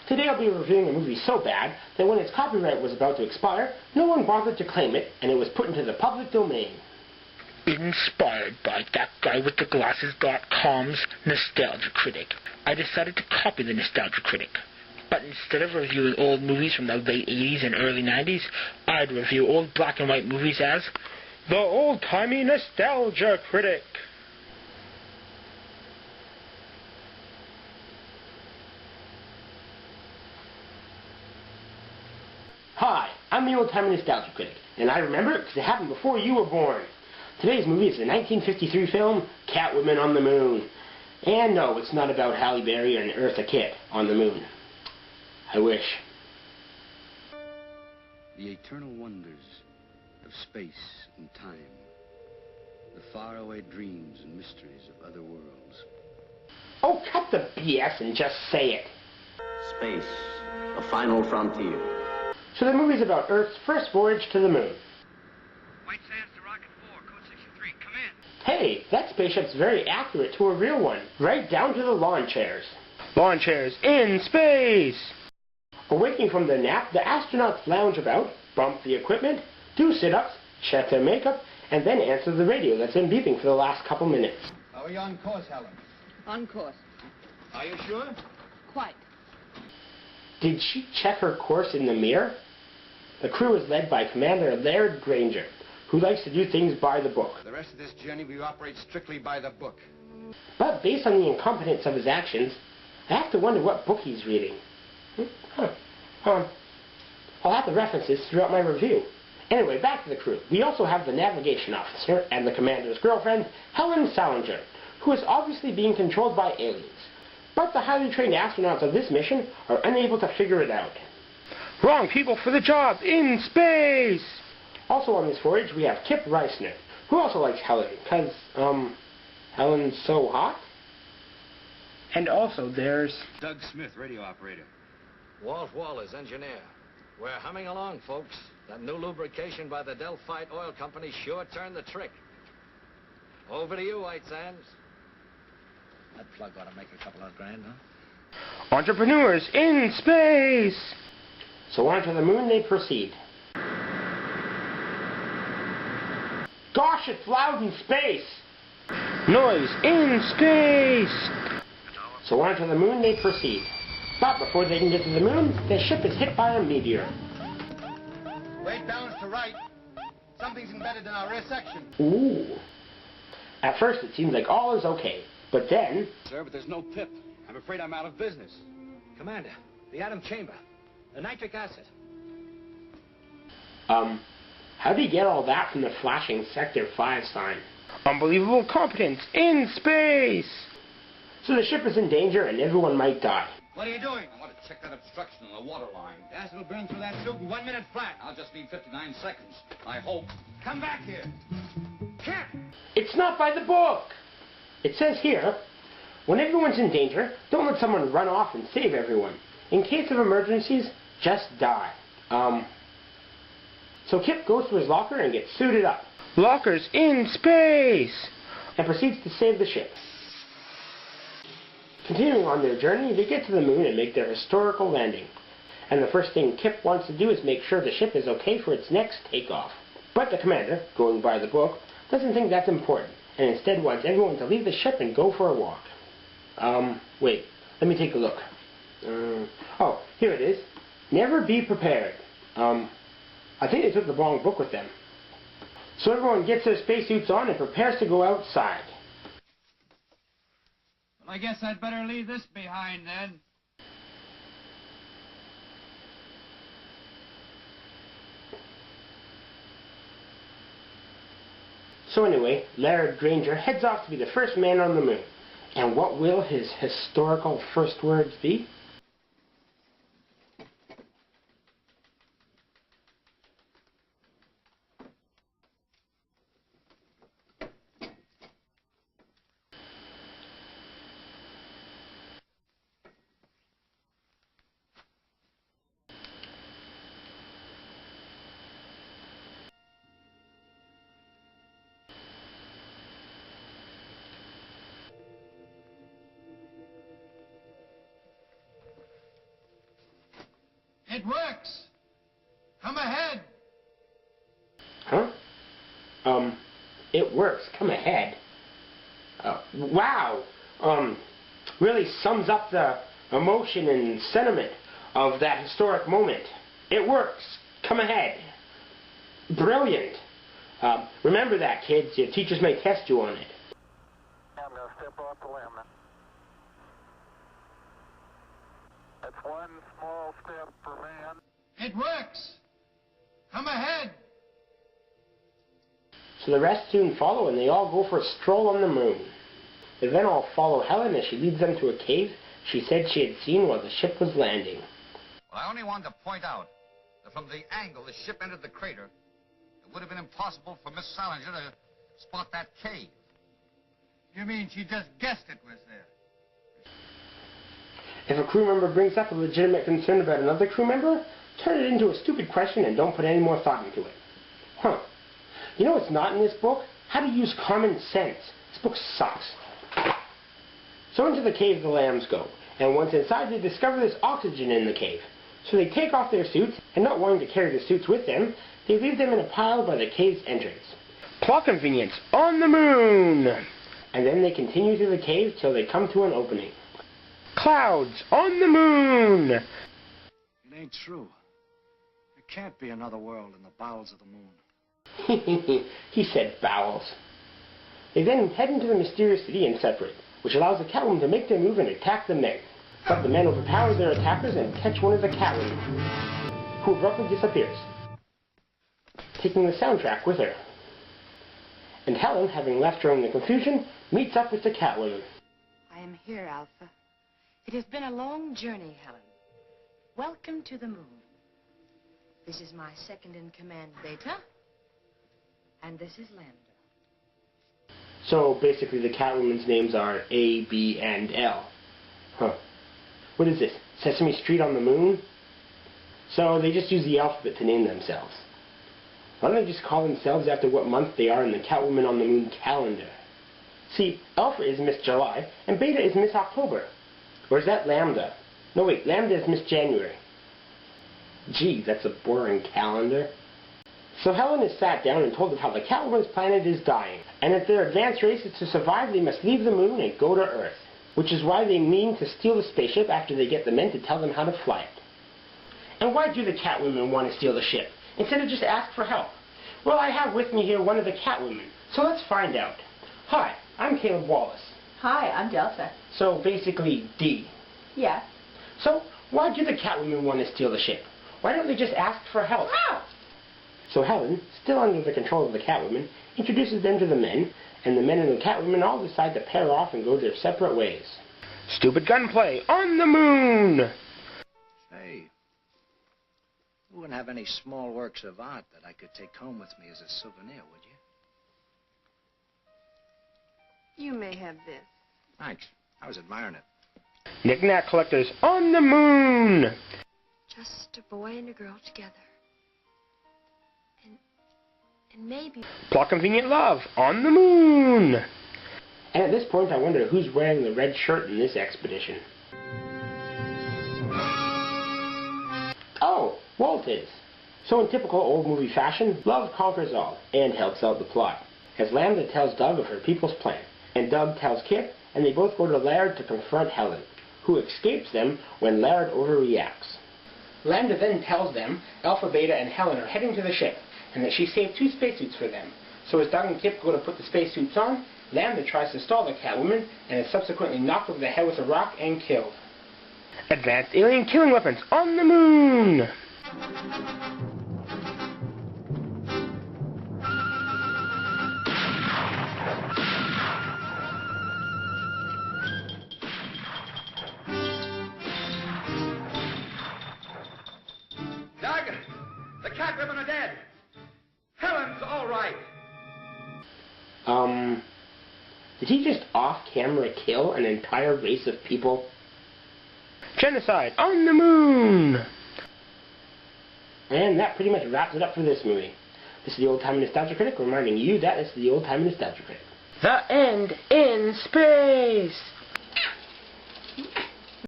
Today I'll be reviewing a movie so bad that when its copyright was about to expire, no one bothered to claim it, and it was put into the public domain. Inspired by thatguywiththeglasses.com's Nostalgia Critic, I decided to copy the Nostalgia Critic. But instead of reviewing old movies from the late 80s and early 90s, I'd review old black and white movies as the Old-Timey Nostalgia Critic. Hi, I'm the Old-Timey Nostalgia Critic, and I remember it because it happened before you were born. Today's movie is the 1953 film Catwoman on the Moon. And no, it's not about Halle Berry and Eartha Kitt on the moon. I wish. The eternal wonders of space and time. The faraway dreams and mysteries of other worlds. Oh, cut the BS and just say it. Space, the final frontier. So the movie's about Earth's first voyage to the moon. White Sands to Rocket 4, code 63, come in. Hey, that spaceship's very accurate to a real one, right down to the lawn chairs. Lawn chairs in space! Awaking from their nap, the astronauts lounge about, bump the equipment, do sit-ups, check their makeup, and then answer the radio that's been beeping for the last couple minutes. Are we on course, Helen? On course. Are you sure? Quite. Did she check her course in the mirror? The crew is led by Commander Laird Granger, who likes to do things by the book. For the rest of this journey, we operate strictly by the book. But based on the incompetence of his actions, I have to wonder what book he's reading. I'll have to reference this throughout my review. Anyway, back to the crew. We also have the navigation officer and the commander's girlfriend, Helen Salinger, who is obviously being controlled by aliens. But the highly trained astronauts of this mission are unable to figure it out. Wrong people for the job in space! Also on this voyage, we have Kip Reisner, who also likes Helen, because, Helen's so hot. And also there's Doug Smith, radio operator. Walt Wallace, engineer. We're humming along, folks. That new lubrication by the Delphite Oil Company sure turned the trick. Over to you, White Sands. That plug ought to make a couple of grand, huh? entrepreneurs in space! So on to the moon they proceed. Gosh, it's loud in space! Noise in space! So on to the moon they proceed. But before they can get to the moon, their ship is hit by a meteor. Weight balance to right. Something's embedded in our rear section. Ooh. At first it seems like all is okay, but then... Sir, but there's no pip. I'm afraid I'm out of business. Commander, the atom chamber. The nitric acid. How do you get all that from the flashing Sector 5 sign? Unbelievable competence in space! So the ship is in danger and everyone might die. What are you doing? I want to check that obstruction on the water line. Gas will burn through that suit in 1 minute flat. I'll just need 59 seconds. I hope. Come back here. Can't. It's not by the book! It says here, when everyone's in danger, don't let someone run off and save everyone. In case of emergencies, just die. So Kip goes to his locker and gets suited up. Lockers in space! And proceeds to save the ship. Continuing on their journey, they get to the moon and make their historical landing. And the first thing Kip wants to do is make sure the ship is okay for its next takeoff. But the commander, going by the book, doesn't think that's important, and instead wants everyone to leave the ship and go for a walk. Wait, let me take a look. Oh, here it is. Never be prepared. I think they took the wrong book with them. So everyone gets their spacesuits on and prepares to go outside. Well, I guess I'd better leave this behind then. So anyway, Laird Granger heads off to be the first man on the moon. And what will his historical first words be? It works. Come ahead. Huh? It works. Come ahead. Wow. Really sums up the emotion and sentiment of that historic moment. It works. Come ahead. Brilliant. Remember that, kids. Your teachers may test you on it. I'm going to step off the limb. That's one small step for man. It works. Come ahead. So the rest soon follow, and they all go for a stroll on the moon. They then all follow Helen as she leads them to a cave she said she had seen while the ship was landing. Well, I only wanted to point out that from the angle the ship entered the crater, it would have been impossible for Miss Salinger to spot that cave. You mean she just guessed it was there? If a crew member brings up a legitimate concern about another crew member, turn it into a stupid question and don't put any more thought into it. Huh. You know what's not in this book? How to use common sense. This book sucks. So into the cave the lambs go, and once inside they discover there's oxygen in the cave. So they take off their suits, and not wanting to carry the suits with them, they leave them in a pile by the cave's entrance. Plot convenience on the moon! And then they continue through the cave till they come to an opening. Clouds on the moon! It ain't true. There can't be another world in the bowels of the moon. He said bowels. They then head into the mysterious city and separate, which allows the Catwoman to make their move and attack the men. But the men overpower their attackers and catch one of the Catwomen, who abruptly disappears, taking the soundtrack with her. And Helen, having left during the confusion, meets up with the Catwoman. I am here, Alpha. It has been a long journey, Helen. Welcome to the moon. This is my second-in-command, Beta. And this is Lambda. So basically the Catwoman's names are A, B, and L. Huh. What is this? Sesame Street on the moon? So they just use the alphabet to name themselves. Why don't they just call themselves after what month they are in the Catwoman on the Moon calendar? See, Alpha is Miss July, and Beta is Miss October. Or is that Lambda? No wait, Lambda is Miss January. Gee, that's a boring calendar. So Helen is sat down and told of how the Catwoman's planet is dying, and that their advanced race is to survive they must leave the moon and go to Earth, which is why they mean to steal the spaceship after they get the men to tell them how to fly it. And why do the Catwomen want to steal the ship, instead of just ask for help? Well, I have with me here one of the Catwomen, so let's find out. Hi, I'm Caleb Wallace. Hi, I'm Delta. So basically D. Yes. So why do the Catwomen want to steal the ship? Why don't they just ask for help? Help! So Helen, still under the control of the Catwoman, introduces them to the men, and the men and the Catwoman all decide to pair off and go their separate ways. Stupid gunplay on the moon! Say, you wouldn't have any small works of art that I could take home with me as a souvenir, would you? You may have this. Thanks. I was admiring it. Knick-knack collectors on the moon! Just a boy and a girl together. And maybe... Plot convenient love on the moon! And at this point I wonder who's wearing the red shirt in this expedition. Oh, Walt is. So in typical old movie fashion, love conquers all, and helps out the plot, as Lambda tells Doug of her people's plan, and Doug tells Kip, and they both go to Laird to confront Helen, who escapes them when Laird overreacts. Lambda then tells them Alpha, Beta, and Helen are heading to the ship, and that she saved 2 spacesuits for them. So as Doug and Kip go to put the spacesuits on, Lambda tries to stall the Catwoman, and is subsequently knocked over the head with a rock and killed. Advanced alien killing weapons on the moon! Doug, the Catwomen are dead. Helen's all right. Did he just off-camera kill an entire race of people? Genocide on the moon! And that pretty much wraps it up for this movie. This is the Old Timey Nostalgia Critic reminding you that this is the Old Timey Nostalgia Critic. The end in space!